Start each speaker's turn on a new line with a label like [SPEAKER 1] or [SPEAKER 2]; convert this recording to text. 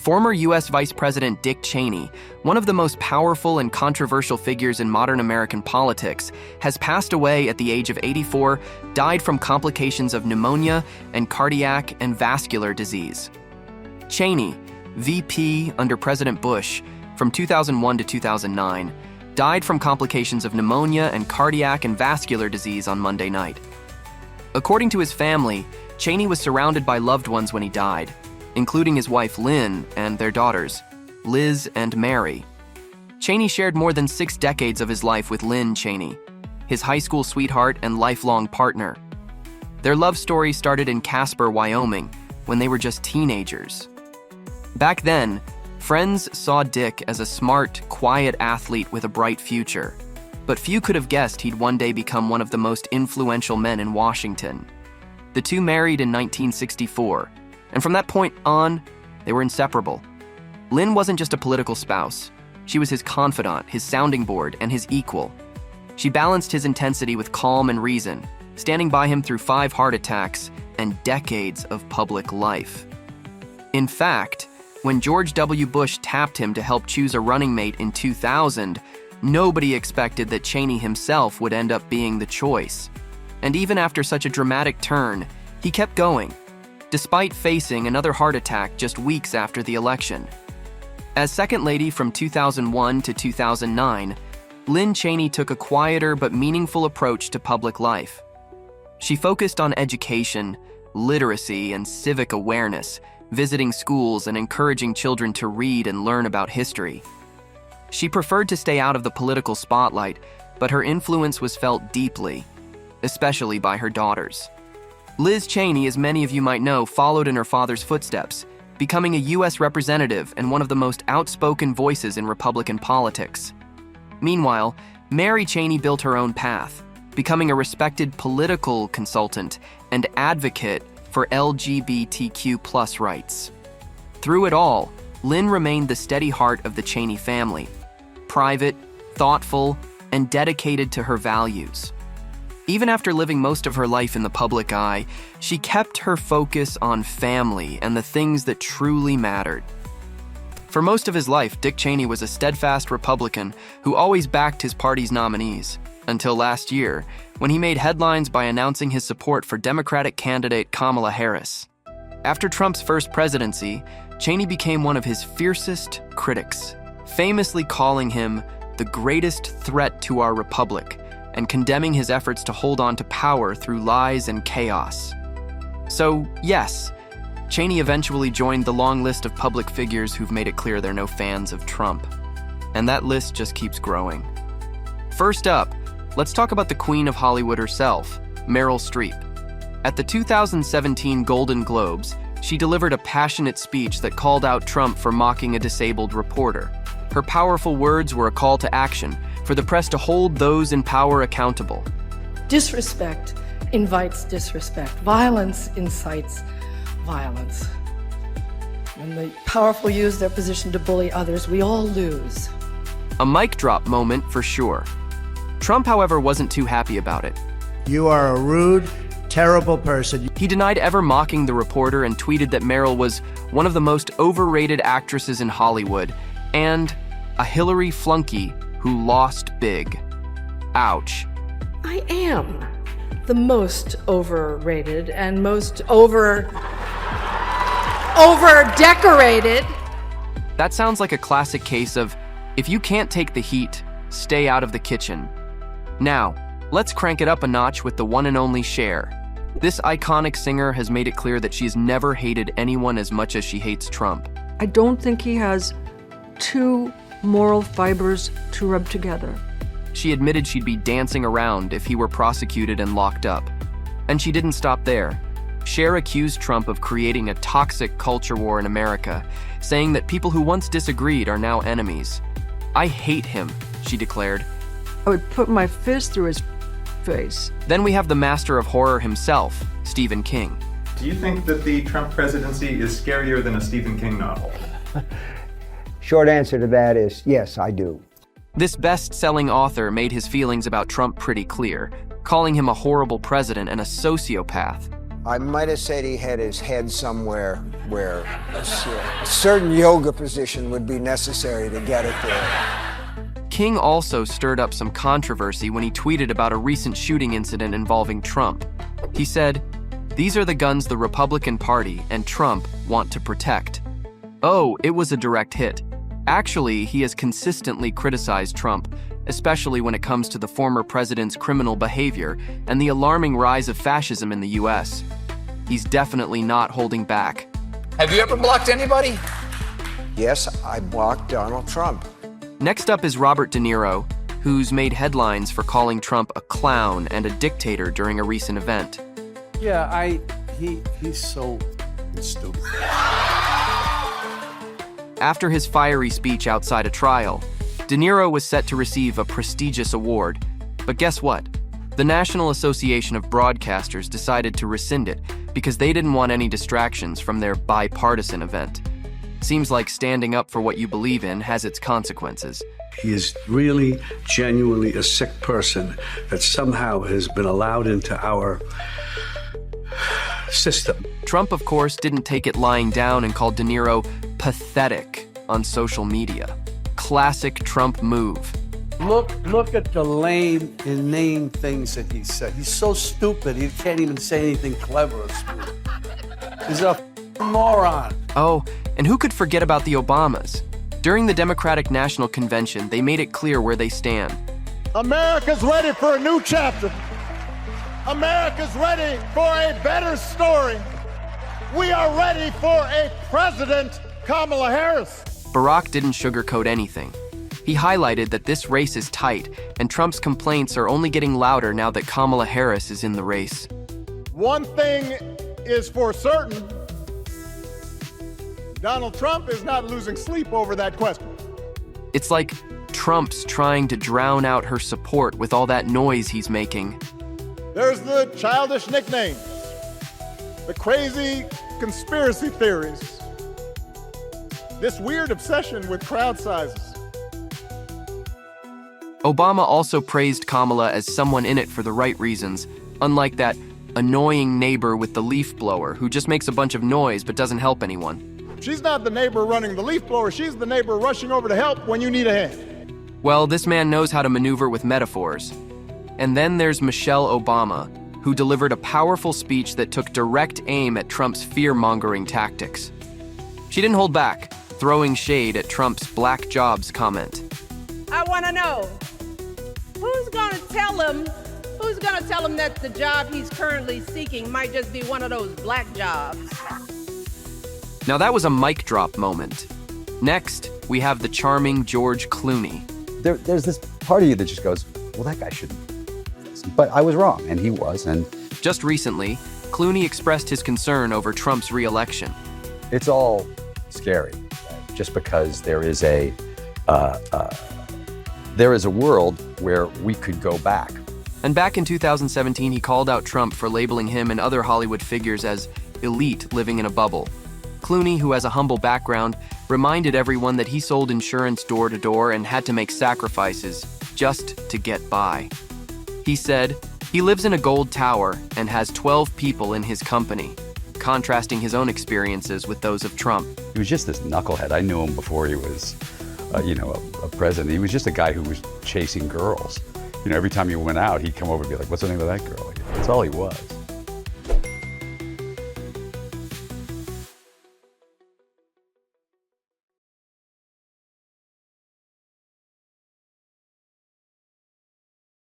[SPEAKER 1] Former U.S. Vice President Dick Cheney, one of the most powerful and controversial figures in modern American politics, has passed away at the age of 84, died from complications of pneumonia and cardiac and vascular disease. Cheney, VP under President Bush from 2001 to 2009, died from complications of pneumonia and cardiac and vascular disease on Monday night. According to his family, Cheney was surrounded by loved ones when he died, including his wife Lynn and their daughters, Liz and Mary. Cheney shared more than 6 decades of his life with Lynn Cheney, his high school sweetheart and lifelong partner. Their love story started in Casper, Wyoming, when they were just teenagers. Back then, friends saw Dick as a smart, quiet athlete with a bright future, but few could have guessed he'd one day become one of the most influential men in Washington. The two married in 1964, and from that point on, they were inseparable. Lynn wasn't just a political spouse. She was his confidant, his sounding board, and his equal. She balanced his intensity with calm and reason, standing by him through 5 heart attacks and decades of public life. In fact, when George W. Bush tapped him to help choose a running mate in 2000, nobody expected that Cheney himself would end up being the choice. And even after such a dramatic turn, he kept going, despite facing another heart attack just weeks after the election. As Second Lady from 2001 to 2009, Lynn Cheney took a quieter but meaningful approach to public life. She focused on education, literacy, and civic awareness, visiting schools and encouraging children to read and learn about history. She preferred to stay out of the political spotlight, but her influence was felt deeply, especially by her daughters. Liz Cheney, as many of you might know, followed in her father's footsteps, becoming a U.S. representative and one of the most outspoken voices in Republican politics. Meanwhile, Mary Cheney built her own path, becoming a respected political consultant and advocate for LGBTQ+ rights. Through it all, Lynn remained the steady heart of the Cheney family, private, thoughtful, and dedicated to her values. Even after living most of her life in the public eye, she kept her focus on family and the things that truly mattered. For most of his life, Dick Cheney was a steadfast Republican who always backed his party's nominees, until last year, when he made headlines by announcing his support for Democratic candidate Kamala Harris. After Trump's first presidency, Cheney became one of his fiercest critics, famously calling him the greatest threat to our republic, and condemning his efforts to hold on to power through lies and chaos. So, yes, Cheney eventually joined the long list of public figures who've made it clear they're no fans of Trump. And that list just keeps growing. First up, let's talk about the Queen of Hollywood herself, Meryl Streep. At the 2017 Golden Globes, she delivered a passionate speech that called out Trump for mocking a disabled reporter. Her powerful words were a call to action for the press to hold those in power accountable.
[SPEAKER 2] Disrespect invites disrespect. Violence incites violence. When the powerful use their position to bully others, we all lose.
[SPEAKER 1] A mic drop moment for sure. Trump, however, wasn't too happy about it.
[SPEAKER 3] You are a rude, terrible person.
[SPEAKER 1] He denied ever mocking the reporter and tweeted that Meryl was one of the most overrated actresses in Hollywood and a Hillary flunky who lost big. Ouch.
[SPEAKER 2] I am the most overrated and most over-decorated.
[SPEAKER 1] That sounds like a classic case of, if you can't take the heat, stay out of the kitchen. Now, let's crank it up a notch with the one and only Cher. This iconic singer has made it clear that she's never hated anyone as much as she hates Trump.
[SPEAKER 4] I don't think he has 2 moral fibers to rub together.
[SPEAKER 1] She admitted she'd be dancing around if he were prosecuted and locked up. And she didn't stop there. Cher accused Trump of creating a toxic culture war in America, saying that people who once disagreed are now enemies. "I hate him," she declared.
[SPEAKER 4] I would put my fist through his face.
[SPEAKER 1] Then we have the master of horror himself, Stephen King.
[SPEAKER 5] Do you think that the Trump presidency is scarier than a Stephen King novel?
[SPEAKER 6] Short answer to that is yes, I do.
[SPEAKER 1] This best-selling author made his feelings about Trump pretty clear, calling him a horrible president and a sociopath.
[SPEAKER 6] I might have said he had his head somewhere where a certain yoga position would be necessary to get it there.
[SPEAKER 1] King also stirred up some controversy when he tweeted about a recent shooting incident involving Trump. He said, "These are the guns the Republican Party and Trump want to protect." Oh, it was a direct hit. Actually, he has consistently criticized Trump, especially when it comes to the former president's criminal behavior and the alarming rise of fascism in the US. He's definitely not holding back.
[SPEAKER 7] Have you ever blocked anybody?
[SPEAKER 6] Yes, I blocked Donald Trump.
[SPEAKER 1] Next up is Robert De Niro, who's made headlines for calling Trump a clown and a dictator during a recent event.
[SPEAKER 8] Yeah, he's so stupid.
[SPEAKER 1] After his fiery speech outside a trial, De Niro was set to receive a prestigious award. But guess what? The National Association of Broadcasters decided to rescind it because they didn't want any distractions from their bipartisan event. Seems like standing up for what you believe in has its consequences.
[SPEAKER 9] He is really, genuinely a sick person that somehow has been allowed into our system.
[SPEAKER 1] Trump, of course, didn't take it lying down and called De Niro pathetic on social media. Classic Trump move.
[SPEAKER 8] Look at the lame, inane things that he said. He's so stupid, he can't even say anything clever or smooth. He's a moron.
[SPEAKER 1] Oh, and who could forget about the Obamas? During the Democratic National Convention, they made it clear where they stand.
[SPEAKER 10] America's ready for a new chapter. America's ready for a better story. We are ready for a President Kamala Harris.
[SPEAKER 1] Barack didn't sugarcoat anything. He highlighted that this race is tight, and Trump's complaints are only getting louder now that Kamala Harris is in the race.
[SPEAKER 10] One thing is for certain, Donald Trump is not losing sleep over that question.
[SPEAKER 1] It's like Trump's trying to drown out her support with all that noise he's making.
[SPEAKER 10] There's the childish nicknames, the crazy conspiracy theories, this weird obsession with crowd sizes.
[SPEAKER 1] Obama also praised Kamala as someone in it for the right reasons, unlike that annoying neighbor with the leaf blower who just makes a bunch of noise but doesn't help anyone.
[SPEAKER 10] She's not the neighbor running the leaf blower, she's the neighbor rushing over to help when you need a hand.
[SPEAKER 1] Well, this man knows how to maneuver with metaphors. And then there's Michelle Obama, who delivered a powerful speech that took direct aim at Trump's fear-mongering tactics. She didn't hold back, throwing shade at Trump's black jobs comment.
[SPEAKER 11] I want to know, who's going to tell him that the job he's currently seeking might just be one of those black jobs?
[SPEAKER 1] Now that was a mic drop moment. Next, we have the charming George Clooney.
[SPEAKER 12] There's this part of you that just goes, well, that guy shouldn't. But I was wrong, and he was. And
[SPEAKER 1] just recently, Clooney expressed his concern over Trump's re-election.
[SPEAKER 12] It's all scary, just because there is a world where we could go back.
[SPEAKER 1] And back in 2017, he called out Trump for labeling him and other Hollywood figures as elite living in a bubble. Clooney, who has a humble background, reminded everyone that he sold insurance door to door and had to make sacrifices just to get by. He said, he lives in a gold tower and has 12 people in his company, contrasting his own experiences with those of Trump.
[SPEAKER 12] He was just this knucklehead. I knew him before he was, a president. He was just a guy who was chasing girls. Every time he went out, he'd come over and be like, what's the name of that girl? That's all he was.